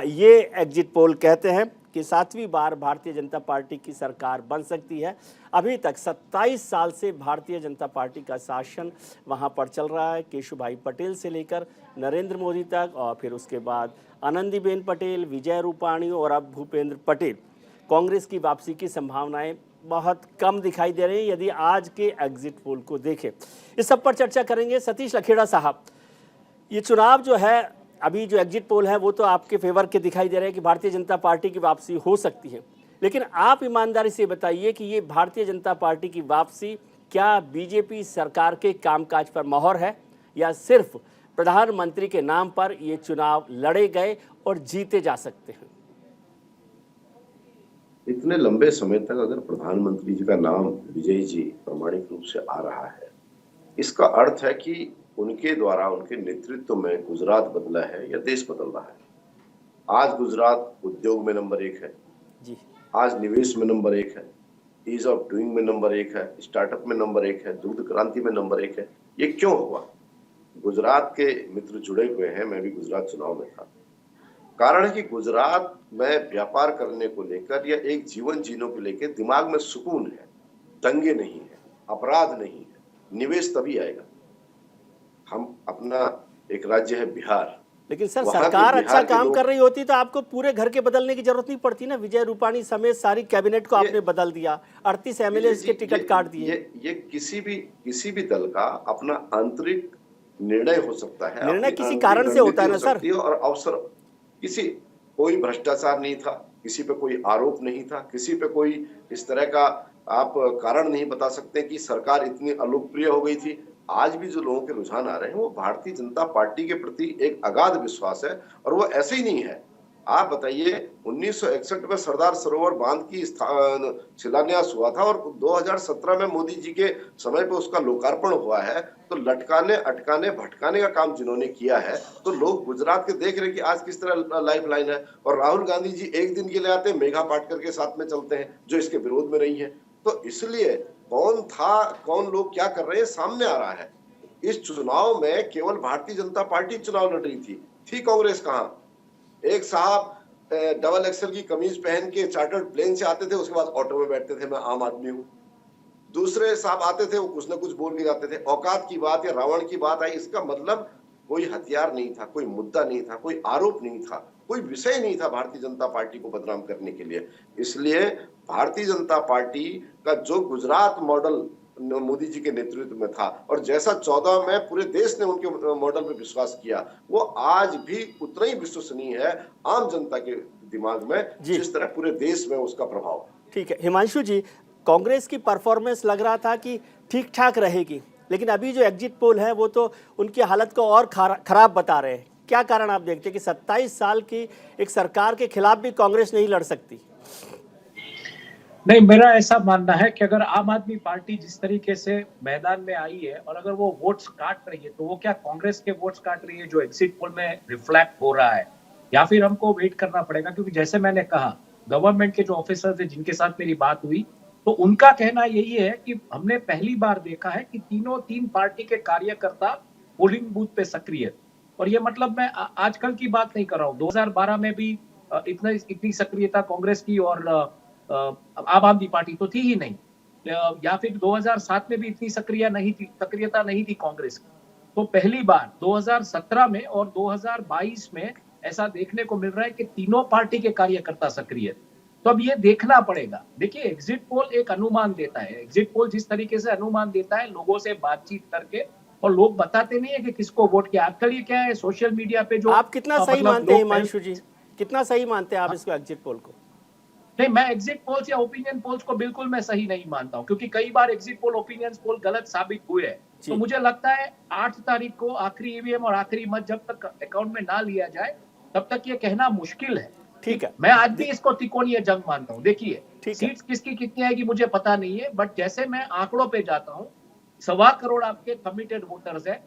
ये एग्जिट पोल कहते हैं कि 7वीं बार भारतीय जनता पार्टी की सरकार बन सकती है। अभी तक 27 साल से भारतीय जनता पार्टी का शासन वहां पर चल रहा है, केशुभाई पटेल से लेकर नरेंद्र मोदी तक, और फिर उसके बाद आनंदीबेन पटेल, विजय रूपाणी और अब भूपेंद्र पटेल। कांग्रेस की वापसी की संभावनाएं बहुत कम दिखाई दे रही हैं यदि आज के एग्जिट पोल को देखें। इस सब पर चर्चा करेंगे। सतीश लखेड़ा साहब, ये चुनाव जो है, अभी जो एग्जिट पोल है वो तो आपके फेवर के दिखाई दे रहे हैं कि भारतीय जनता पार्टी की वापसी हो सकती है, लेकिन आप ईमानदारी से बताइए कि ये भारतीय जनता पार्टी की वापसी क्या बीजेपी सरकार के कामकाज पर मोहर है या सिर्फ प्रधानमंत्री के नाम पर ये चुनाव लड़े गए और जीते जा सकते हैं? इतने लंबे समय तक अगर प्रधानमंत्री जी का नाम विजय जी प्रामाणिक रूप से आ रहा है, इसका अर्थ है कि उनके द्वारा, उनके नेतृत्व में गुजरात बदला है या देश बदल रहा है। आज गुजरात उद्योग में नंबर 1 है जी, आज निवेश में नंबर 1 है, ईज ऑफ डूइंग में नंबर 1 है, स्टार्टअप में नंबर 1 है, दुग्ध क्रांति में नंबर 1 है। ये क्यों हुआ? गुजरात के मित्र जुड़े हुए हैं, मैं भी गुजरात चुनाव में था। कारण है कि गुजरात में व्यापार करने को लेकर या एक जीवन जीने को लेकर दिमाग में सुकून है, दंगे नहीं है, अपराध नहीं है, निवेश तभी आएगा। हम अपना एक राज्य है बिहार, लेकिन सर सरकार अच्छा काम कर रही होती तो आपको पूरे घर के बदलने की जरूरत नहीं पड़ती ना। विजय रूपाणी समेत सारी कैबिनेट को आपने बदल दिया, 38 एमएलए के टिकट काट दिए। ये किसी भी दल का अपना आंतरिक निर्णय हो सकता है, निर्णय किसी कारण से होता है ना सर। और अवसर, कोई भ्रष्टाचार नहीं था, किसी पे कोई आरोप नहीं था, किसी पे कोई इस तरह का आप कारण नहीं बता सकते कि सरकार इतनी अलोकप्रिय हो गई थी। आज भी जो लोगों के रुझान आ रहे हैं वो भारतीय जनता पार्टी के प्रति एक अगाध विश्वास है, और वो ऐसे ही नहीं है। आप बताइए, 1961 में सरदार सरोवर बांध की शिलान्यास हुआ था और 2017 में मोदी जी के समय पे उसका लोकार्पण हुआ है। तो लटकाने, अटकाने, भटकाने का काम जिन्होंने किया है, तो लोग गुजरात के देख रहे कि आज किस तरह लाइफ लाइन है। और राहुल गांधी जी एक दिन के लिए आते हैं, मेघा पाटकर के साथ में चलते हैं जो इसके विरोध में रही है। तो इसलिए कौन था, कौन लोग क्या कर रहे हैं, सामने आ रहा है। इस चुनाव में केवल भारतीय जनता पार्टी चुनाव लड़ रही थी कांग्रेस कहाँ? एक साहब डबल एक्सल की कमीज पहन के चार्टर्ड प्लेन से आते थे, उसके बाद ऑटो में बैठते थे, मैं आम आदमी हूँ। दूसरे साहब आते थे, वो कुछ ना कुछ बोल के जाते थे। औकात की बात या रावण की बात आई, इसका मतलब कोई हथियार नहीं था, कोई मुद्दा नहीं था, कोई आरोप नहीं था, कोई विषय नहीं था भारतीय जनता पार्टी को बदनाम करने के लिए। इसलिए भारतीय जनता पार्टी का जो गुजरात मॉडल मोदी जी के नेतृत्व में था और जैसा 14 में पूरे देश ने उनके मॉडल पे विश्वास किया, वो आज भी उतना ही विश्वसनीय है आम जनता के दिमाग में जिस तरह पूरे देश में उसका प्रभाव। ठीक है हिमांशु जी, कांग्रेस की परफॉर्मेंस लग रहा था कि ठीक ठाक रहेगी, लेकिन अभी जो एग्जिट पोल है वो तो उनकी हालत को और खराब बता रहे हैं। क्या कारण आप देखते हैं कि 27 साल की एक सरकार के खिलाफ भी कांग्रेस नहीं लड़ सकती? नहीं, मेरा ऐसा मानना है कि अगर आम आदमी पार्टी जिस तरीके से मैदान में आई है और अगर वो वोट्स काट रही है, तो वो क्या कांग्रेस के वोट्स काट रही है जो एग्जिट पोल में रिफ्लेक्ट हो रहा है, या फिर हमको वेट करना पड़ेगा? क्योंकि जैसे मैंने कहा, गवर्नमेंट के जो ऑफिसर्स हैं जिनके साथ मेरी बात हुई, तो उनका कहना यही है कि हमने पहली बार देखा है कि तीन पार्टी के कार्यकर्ता पोलिंग बूथ पे सक्रिय। और ये मतलब मैं आजकल की बात नहीं कर रहा हूँ, 2012 में भी इतनी सक्रियता कांग्रेस की और आम आदमी पार्टी तो थी ही नहीं, या फिर 2007 में भी इतनी सक्रियता नहीं थी कांग्रेस की। तो पहली बार 2017 में और 2022 में ऐसा देखने को मिल रहा है कि तीनों पार्टी के कार्यकर्ता सक्रिय। तो अब ये देखना पड़ेगा। देखिए, एग्जिट पोल एक अनुमान देता है। एग्जिट पोल जिस तरीके से अनुमान देता है, लोगों से बातचीत करके, और लोग बताते नहीं है कि किसको वोट किया। आजकल ये क्या है, सोशल मीडिया पे जो आप कितना सही मानते हैं हिमांशु जी, कितना सही मानते हैं आप इसको एग्जिट पोल को? नहीं, मैं एग्जिट पोल्स या ओपिनियन पोल्स को बिल्कुल मैं सही नहीं मानता हूं, क्योंकि कई बार एग्जिट पोल, ओपिनियन पोल गलत साबित हुए हैं। तो मुझे लगता है 8 तारीख को आखिरी ईवीएम और आखिरी मत जब तक अकाउंट में ना लिया जाए, तब तक ये कहना मुश्किल है। ठीक है, मैं आज भी इसको त्रिकोणीय जंग मानता हूँ। देखिए, सीट्स किसकी कितनी आएगी मुझे पता नहीं है, बट जैसे मैं आंकड़ों पे जाता हूँ, 1.25 करोड़ आपके कमिटेड वोटर्स है।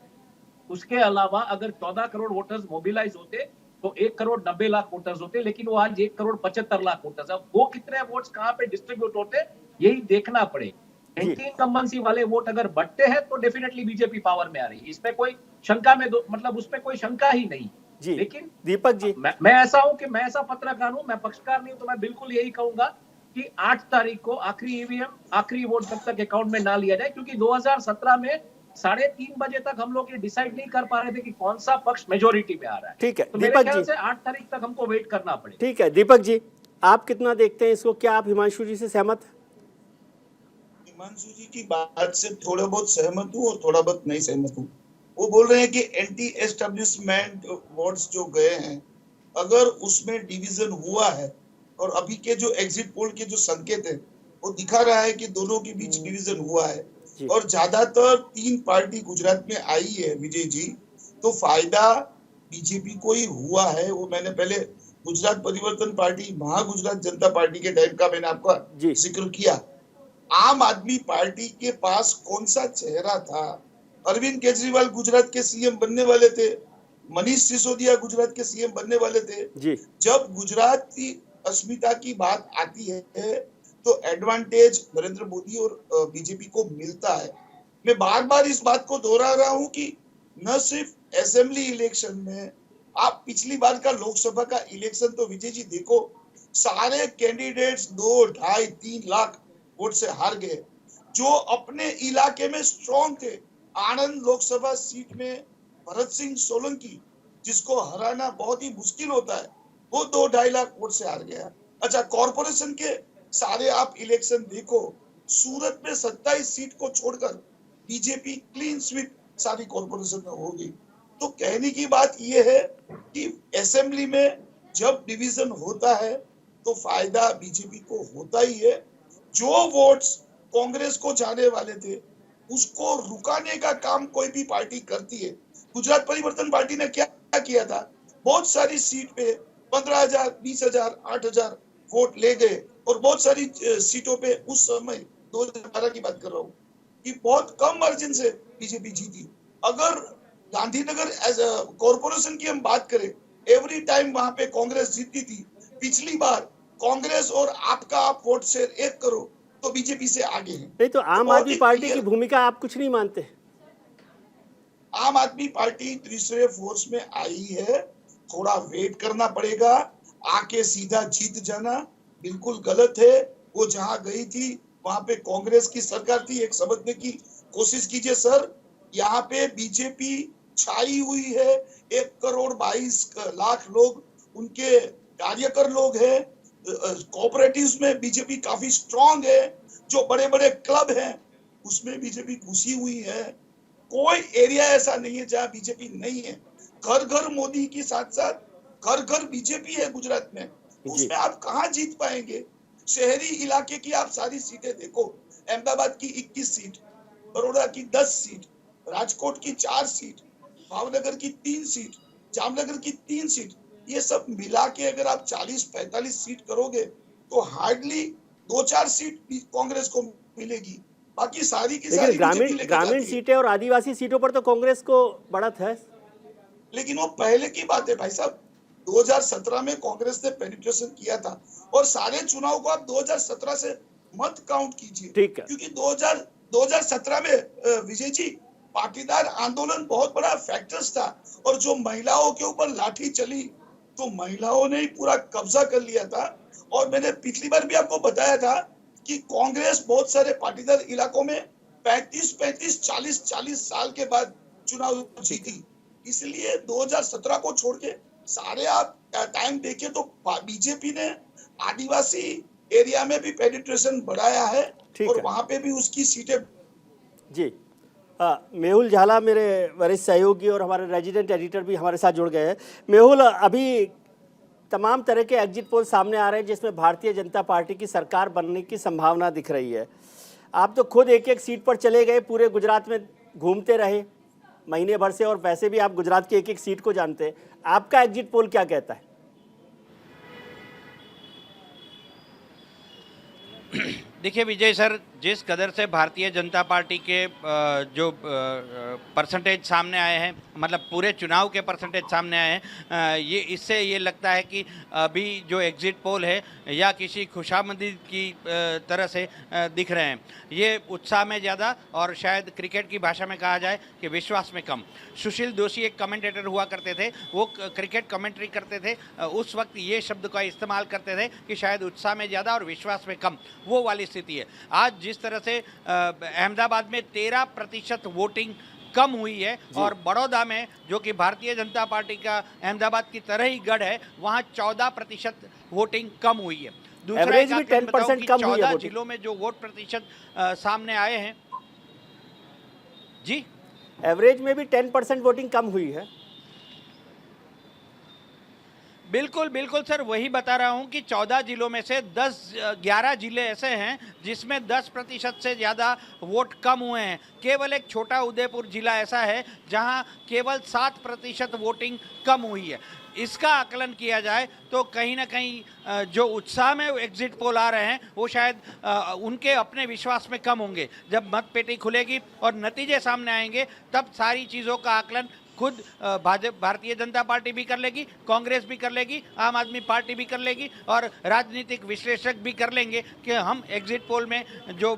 उसके अलावा अगर 14 करोड़ वोटर्स मोबिलाइज होते तो 1 करोड़ 90 लाख वोटर्स होते, लेकिन वो आज 1 करोड़ 75 लाख वोटर्स है। वो कितने वोट्स कहाँ पे डिस्ट्रीब्यूट होते, यही देखना पड़ेगा। एंटी इनकम्बेंसी वाले वोट अगर बढ़ते हैं तो डेफिनेटली बीजेपी पावर में आ रही है, इसमें कोई शंका में मतलब उसमें कोई शंका ही नहीं। जी, लेकिन दीपक जी, मैं ऐसा हूं कि मैं ऐसा पत्रकार हूं, मैं पक्षकार नहीं हूं, तो मैं बिल्कुल यही कहूंगा कि 8 तारीख को आखिरी ईवीएम, आखिरी वोट जब तक अकाउंट में ना लिया जाए, क्योंकि 2017 में 3:30 बजे तक हम लोग ये डिसाइड नहीं कर पा रहे थे कि कौन सा पक्ष मेजोरिटी में आ रहा है। ठीक है, तो दीपक मेरे ख्याल जी से 8 तारीख तक हमको वेट करना पड़ेगा। ठीक है, दीपक जी, आप कितना देखते हैं इसको? क्या आप हिमांशु जी से सहमत हैं? हिमांशु जी की बात से थोड़ा बहुत सहमत हूँ और थोड़ा बहुत नहीं सहमत हूँ। वो बोल रहे हैं कि एंटी एस्टेब्लिशमेंट वोट्स जो गए हैं, अगर उसमें डिवीजन हुआ है, और अभी के जो एग्जिट पोल के जो संकेत है वो दिखा रहा है कि दोनों के बीच डिवीजन हुआ है, और ज्यादातर 3 पार्टी गुजरात में आई है विजय जी, तो फायदा बीजेपी को ही हुआ है। वो मैंने पहले गुजरात परिवर्तन पार्टी, महागुजरात जनता पार्टी के टाइम का मैंने आपका जिक्र किया। आम आदमी पार्टी के पास कौन सा चेहरा था? अरविंद केजरीवाल गुजरात के सीएम बनने वाले थे, मनीष सिसोदिया गुजरात के सीएम बनने वाले थे जी। जब गुजरात की अस्मिता की बात आती है तो एडवांटेज नरेंद्र मोदी और बीजेपी को मिलता है। मैं बार बार इस बात को दोहरा रहा हूं कि न सिर्फ असेंबली इलेक्शन में, आप पिछली बार का लोकसभा का इलेक्शन तो विजय जी देखो, सारे कैंडिडेट्स 2, 2.5, 3 लाख वोट से हार गए। जो अपने इलाके में स्ट्रॉन्ग थे, आनंद लोकसभा सीट में भरत सिंह सोलंकी, जिसको हराना बहुत ही मुश्किल होता है, वो 2-2.5 लाख वोट से हार गया। अच्छा, कॉर्पोरेशन के सारे आप इलेक्शन देखो, सूरत में 27 सीट को छोड़कर बीजेपी क्लीन स्वीप सारी कॉर्पोरेशन में हो गई। तो कहने की बात यह है कि असेंबली में जब डिवीजन होता है तो फायदा बीजेपी को होता ही है। जो वोट्स कांग्रेस को जाने वाले थे उसको रुकाने का काम कोई भी पार्टी करती है। गुजरात परिवर्तन पार्टी ने क्या किया था, बहुत सारी सीट पे 15,000, 20,000, 8,000 वोट ले गए, और बहुत सारी सीटों पे उस समय 2012 की बात कर रहा हूँ कि बहुत कम मार्जिन से बीजेपी जीती। अगर गांधीनगर कॉर्पोरेशन की हम बात करें, एवरी टाइम वहां पे कांग्रेस जीतती थी। पिछली बार कांग्रेस और आपका आप वोट शेयर 1 करो तो बीजेपी से आगे है। नहीं तो आम आदमी पार्टी की भूमिका आप कुछ नहीं मानते? आम आदमी पार्टी तीसरे फोर्स में आई है, थोड़ा वेट करना पड़ेगा। आके सीधा जीत जाना बिल्कुल गलत है। वो जहां गई थी वहां पे कांग्रेस की सरकार थी, एक समझने की कोशिश कीजिए सर, यहाँ पे बीजेपी छाई हुई है। 1 करोड़ 22 लाख लोग उनके कार्यकर लोग हैं। कोऑपरेटिव्स में बीजेपी काफी स्ट्रांग है। जो बड़े बड़े क्लब हैं उसमें बीजेपी घुसी हुई है। कोई एरिया ऐसा नहीं है जहां बीजेपी नहीं है। घर घर मोदी के साथ साथ घर घर बीजेपी है गुजरात में, उसमें आप कहां जीत पाएंगे? शहरी इलाके की आप सारी सीटें देखो, अहमदाबाद की 21 सीट, बड़ौदा की 10 सीट, राजकोट की 4 सीट, भावनगर की 3 सीट, जामनगर की 3 सीट, ये सब मिला के अगर आप 40-45 सीट करोगे तो हार्डली 2-4 सीट भी कांग्रेस को मिलेगी, बाकी सारी की सारी लेकिन ग्रामीण सीटें और आदिवासी सीटों पर तो कांग्रेस को बढ़त है। लेकिन वो पहले की बात है भाई साहब, 2017 में कांग्रेस ने पेनिट्रेशन किया था और सारे चुनाव को आप 2017 से मत काउंट कीजिए, ठीक है, क्योंकि 2017 में विजय जी पाटीदार आंदोलन बहुत बड़ा फैक्टर्स था और जो महिलाओं के ऊपर लाठी चली तो महिलाओं ने ही पूरा कब्जा कर लिया था। और मैंने पिछली बार भी आपको बताया था कि कांग्रेस बहुत सारे पाटीदार इलाकों में 35-35, 40-40 साल के बाद चुनाव जीती, इसलिए 2017 को छोड़ के सारे आप टाइम देखे तो बीजेपी ने आदिवासी एरिया में भी पेनिट्रेशन बढ़ाया है और वहां पे भी उसकी सीटें। जी मेहुल झाला मेरे वरिष्ठ सहयोगी और हमारे रेजिडेंट एडिटर भी हमारे साथ जुड़ गए हैं। मेहुल, अभी तमाम तरह के एग्जिट पोल सामने आ रहे हैं जिसमें भारतीय जनता पार्टी की सरकार बनने की संभावना दिख रही है। आप तो खुद एक एक सीट पर चले गए, पूरे गुजरात में घूमते रहे महीने भर से, और वैसे भी आप गुजरात की एक एक सीट को जानते हैं। आपका एग्जिट पोल क्या कहता है? देखिए विजय सर, जिस कदर से भारतीय जनता पार्टी के जो परसेंटेज सामने आए हैं, मतलब पूरे चुनाव के परसेंटेज सामने आए हैं, ये इससे ये लगता है कि अभी जो एग्जिट पोल है या किसी खुशामदी की तरह से दिख रहे हैं। ये उत्साह में ज़्यादा और शायद क्रिकेट की भाषा में कहा जाए कि विश्वास में कम। सुशील दोषी एक कमेंटेटर हुआ करते थे, वो क्रिकेट कमेंट्री करते थे, उस वक्त ये शब्द का इस्तेमाल करते थे कि शायद उत्साह में ज़्यादा और विश्वास में कम, वो वाली स्थिति है। आज जिस तरह से अहमदाबाद में 13% वोटिंग कम हुई है और बड़ौदा में, जो कि भारतीय जनता पार्टी का अहमदाबाद की तरह ही गढ़ है, वहां 14% वोटिंग कम हुई है। दूसरा एक आंकड़ा बताऊं कि 14 जिलों में जो वोट प्रतिशत सामने आए हैं, जी एवरेज में भी 10% वोटिंग कम हुई है। बिल्कुल बिल्कुल सर, वही बता रहा हूं कि 14 जिलों में से 11 जिले ऐसे हैं जिसमें 10% से ज़्यादा वोट कम हुए हैं। केवल एक छोटा उदयपुर जिला ऐसा है जहां केवल 7% वोटिंग कम हुई है। इसका आकलन किया जाए तो कहीं ना कहीं जो उत्साह में एग्जिट पोल आ रहे हैं वो शायद उनके अपने विश्वास में कम होंगे। जब मतपेटी खुलेगी और नतीजे सामने आएंगे तब सारी चीज़ों का आकलन खुद भारतीय जनता पार्टी भी कर लेगी, कांग्रेस भी कर लेगी, आम आदमी पार्टी भी कर लेगी और राजनीतिक विश्लेषक भी कर लेंगे कि हम एग्जिट पोल में जो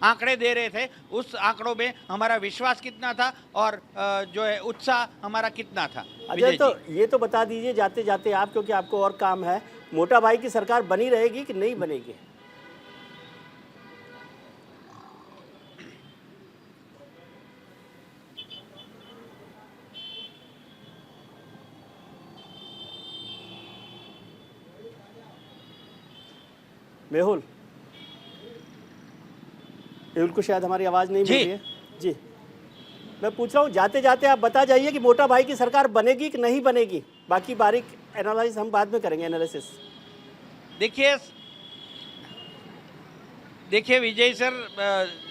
आंकड़े दे रहे थे उस आंकड़ों में हमारा विश्वास कितना था और जो है उत्साह हमारा कितना था। अच्छा, तो ये तो बता दीजिए जाते जाते आप, क्योंकि आपको और काम है, मोटा भाई की सरकार बनी रहेगी कि नहीं बनेगी? मेहुल को शायद हमारी आवाज़ नहीं मिल रही है। जी मैं पूछ रहा हूँ, जाते जाते आप बता जाइए कि मोटा भाई की सरकार बनेगी कि नहीं बनेगी। बाकी बारीक एनालिसिस हम बाद में करेंगे। एनालिसिस देखिए विजय सर,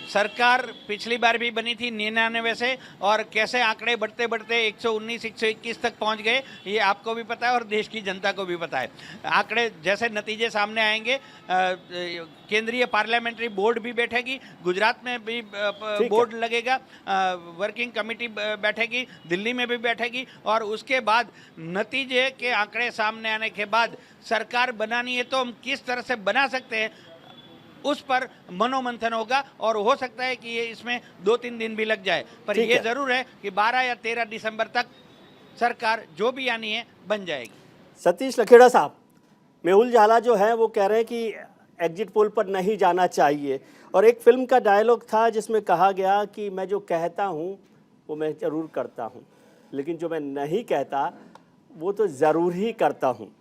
सरकार पिछली बार भी बनी थी 99 से और कैसे आंकड़े बढ़ते बढ़ते 119, 121 तक पहुंच गए, ये आपको भी पता है और देश की जनता को भी पता है। आंकड़े जैसे नतीजे सामने आएंगे, केंद्रीय पार्लियामेंट्री बोर्ड भी बैठेगी, गुजरात में भी बोर्ड लगेगा, वर्किंग कमेटी बैठेगी, दिल्ली में भी बैठेगी और उसके बाद नतीजे के आंकड़े सामने आने के बाद सरकार बनानी है तो हम किस तरह से बना सकते हैं उस पर मनोमंथन होगा और हो सकता है कि ये इसमें 2-3 दिन भी लग जाए, पर ये जरूर है कि 12 या 13 दिसंबर तक सरकार जो भी आनी है बन जाएगी। सतीश लखेड़ा साहब, मेहुल झाला जो है वो कह रहे हैं कि एग्जिट पोल पर नहीं जाना चाहिए, और एक फिल्म का डायलॉग था जिसमें कहा गया कि मैं जो कहता हूँ वो मैं ज़रूर करता हूँ, लेकिन जो मैं नहीं कहता वो तो ज़रूर ही करता हूँ।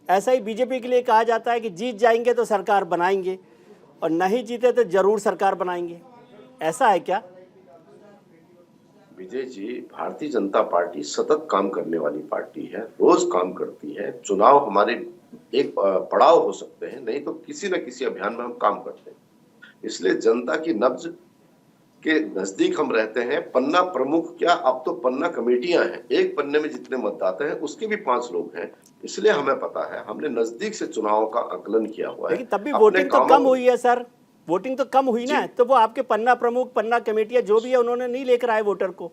ऐसा ही बीजेपी के लिए कहा जाता है कि जीत जाएंगे तो सरकार बनाएंगे और नहीं जीते तो जरूर सरकार बनाएंगे। ऐसा है क्या? विजय जी, भारतीय जनता पार्टी सतत काम करने वाली पार्टी है, रोज काम करती है। चुनाव हमारे एक पड़ाव हो सकते हैं, नहीं तो किसी न किसी अभियान में हम काम करते हैं। इसलिए जनता की नब्ज के नजदीक हम रहते हैं। पन्ना प्रमुख क्या, अब तो पन्ना कमेटियां हैं, एक पन्ने में जितने मतदाता हैं उसके भी 5 लोग हैं, इसलिए हमें पता है, हमने नजदीक से चुनाव का आकलन किया हुआ है। लेकिन तब भी वोटिंग तो कम हुई है सर, वोटिंग तो कम हुई ना, तो वो आपके पन्ना प्रमुख, पन्ना कमेटियां जो भी है उन्होंने नहीं लेकर आए वोटर को।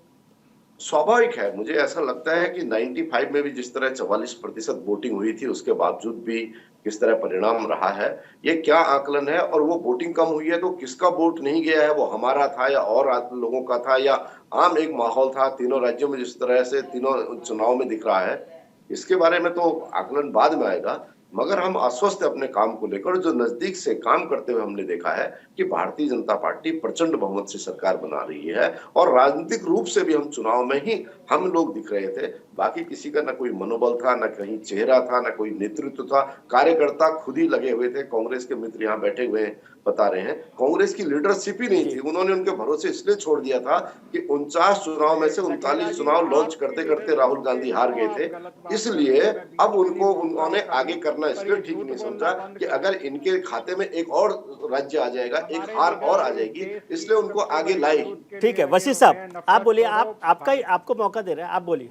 स्वाभाविक है, मुझे ऐसा लगता है कि 95 में भी जिस तरह 44% वोटिंग हुई थी, उसके बावजूद भी किस तरह परिणाम रहा है, ये क्या आकलन है। और वो वोटिंग कम हुई है तो किसका वोट नहीं गया है, वो हमारा था या और लोगों का था, या आम एक माहौल था तीनों राज्यों में जिस तरह से तीनों चुनाव में दिख रहा है, इसके बारे में तो आकलन बाद में आएगा। मगर हम आश्वस्त अपने काम को लेकर, जो नजदीक से काम करते हुए हमने देखा है कि भारतीय जनता पार्टी प्रचंड बहुमत से सरकार बना रही है, और राजनीतिक रूप से भी हम चुनाव में ही हम लोग दिख रहे थे। बाकी किसी का ना कोई मनोबल था, ना कहीं चेहरा था, ना कोई नेतृत्व था। कार्यकर्ता खुद ही लगे हुए थे। कांग्रेस के मित्र यहाँ बैठे हुए हैं, बता रहे हैं, कांग्रेस की लीडरशिप ही नहीं थी। उन्होंने उनके भरोसे इसलिए छोड़ दिया था कि 49 चुनाव में से 39 चुनाव लॉन्च करते करते राहुल गांधी हार गए थे। इसलिए अब उन्होंने आगे करना इसलिए ठीक नहीं समझा कि अगर इनके खाते में एक और राज्य आ जाएगा, एक हार और आ जाएगी, इसलिए उनको आगे लाई। ठीक है वशिष्ठ साहब, आप बोलिए, आपको मौका दे रहे हैं, आप बोलिए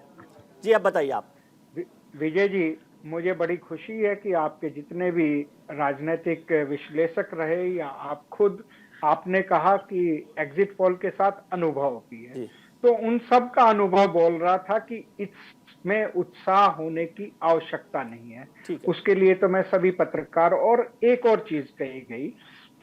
जी, आप बताइए। आप विजय जी, मुझे बड़ी खुशी है कि आपके जितने भी राजनीतिक विश्लेषक रहे या आप खुद, आपने कहा कि एग्जिट पोल के साथ अनुभव भी है, तो उन सब का अनुभव बोल रहा था कि इसमें उत्साह होने की आवश्यकता नहीं है। उसके लिए तो मैं सभी पत्रकार, और एक और चीज कही गई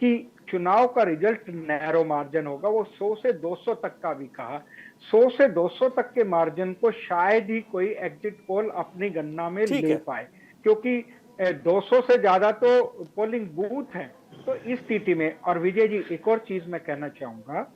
कि चुनाव का रिजल्ट नैरो मार्जिन होगा, वो 100 से 200 तक का भी कहा। 100 से 200 तक के मार्जिन को शायद ही कोई एग्जिट पोल अपनी गणना में ले पाए, क्योंकि 200 से ज्यादा तो पोलिंग बूथ हैं। तो इस स्थिति में, और विजय जी एक और चीज मैं कहना चाहूंगा,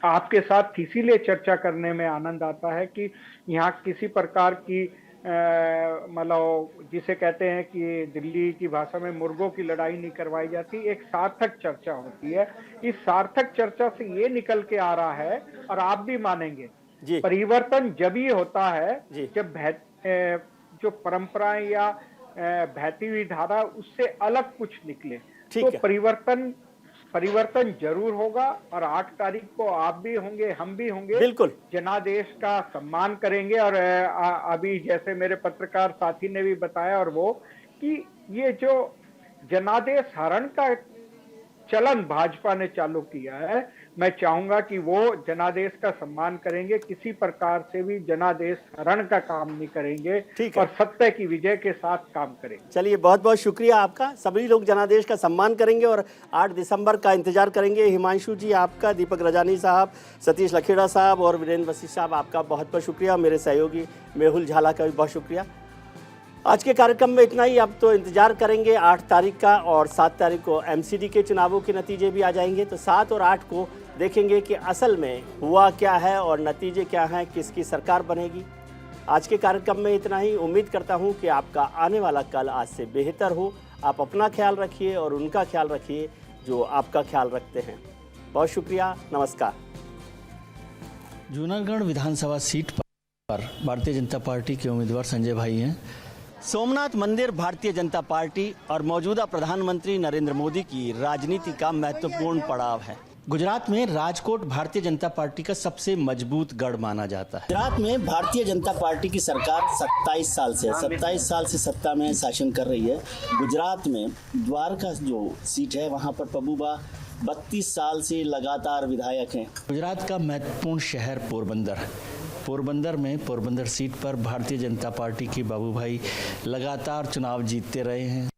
आपके साथ इसीलिए चर्चा करने में आनंद आता है कि यहाँ किसी प्रकार की मतलब जिसे कहते हैं कि दिल्ली की भाषा में मुर्गों की लड़ाई नहीं करवाई जाती, एक सार्थक चर्चा होती है। इस सार्थक चर्चा से ये निकल के आ रहा है, और आप भी मानेंगे, परिवर्तन जब ही होता है जब जो परंपराएं या बहती हुई धारा उससे अलग कुछ निकले। तो परिवर्तन जरूर होगा, और 8 तारीख को आप भी होंगे, हम भी होंगे, बिल्कुल जनादेश का सम्मान करेंगे। और अभी जैसे मेरे पत्रकार साथी ने भी बताया, और वो कि ये जो जनादेश हरण का चलन भाजपा ने चालू किया है, मैं चाहूंगा कि वो जनादेश का सम्मान करेंगे, किसी प्रकार से भी जनादेश हरण का काम नहीं करेंगे, और सत्य की विजय के साथ काम करेंगे। चलिए, बहुत बहुत शुक्रिया आपका। सभी लोग जनादेश का सम्मान करेंगे और 8 दिसंबर का इंतजार करेंगे। हिमांशु जी आपका, दीपक रजानी साहब, सतीश लखेड़ा साहब और वीरेंद्र वशिष्ठ साहब आपका बहुत बहुत शुक्रिया। मेरे सहयोगी मेहुल झाला का भी बहुत शुक्रिया। आज के कार्यक्रम में इतना ही। अब तो इंतजार करेंगे 8 तारीख का, और 7 तारीख को एमसीडी के चुनावों के नतीजे भी आ जाएंगे। तो 7 और 8 को देखेंगे कि असल में हुआ क्या है और नतीजे क्या हैं, किसकी सरकार बनेगी। आज के कार्यक्रम में इतना ही। उम्मीद करता हूं कि आपका आने वाला कल आज से बेहतर हो। आप अपना ख्याल रखिए और उनका ख्याल रखिए जो आपका ख्याल रखते हैं। बहुत शुक्रिया, नमस्कार। जूनागढ़ विधानसभा सीट पर भारतीय जनता पार्टी के उम्मीदवार संजय भाई हैं। सोमनाथ मंदिर भारतीय जनता पार्टी और मौजूदा प्रधानमंत्री नरेंद्र मोदी की राजनीति का महत्वपूर्ण पड़ाव है। गुजरात में राजकोट भारतीय जनता पार्टी का सबसे मजबूत गढ़ माना जाता है। गुजरात में भारतीय जनता पार्टी की सरकार 27 साल से सत्ता में शासन कर रही है। गुजरात में द्वारका जो सीट है वहां पर पबूबा 32 साल से लगातार विधायक हैं। गुजरात का महत्वपूर्ण शहर पोरबंदर है। पोरबंदर में पोरबंदर सीट पर भारतीय जनता पार्टी के बाबू भाई लगातार चुनाव जीतते रहे हैं।